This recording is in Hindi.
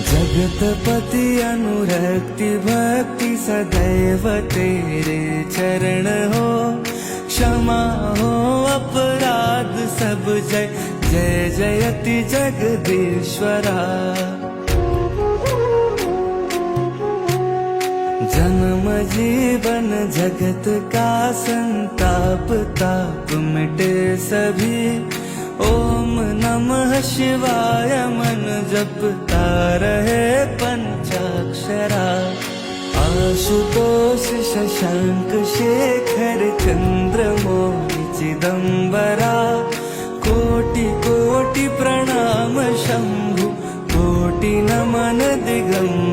जगतपति अनुरक्ति भक्ति सदैव तेरे चरण हो, क्षमा हो अपराध सब जय जय जयति जगदीश्वरा। जन्म जीवन जगत का संताप ताप मिटे सभी, ओम नमः शिवाय मन जपता रहे पंचाक्षरा। आशुतोष शशांक शेखर चंद्रमौळि चिदंबरा, कोटि कोटि प्रणाम शंभु कोटि नमन दिगंबरा।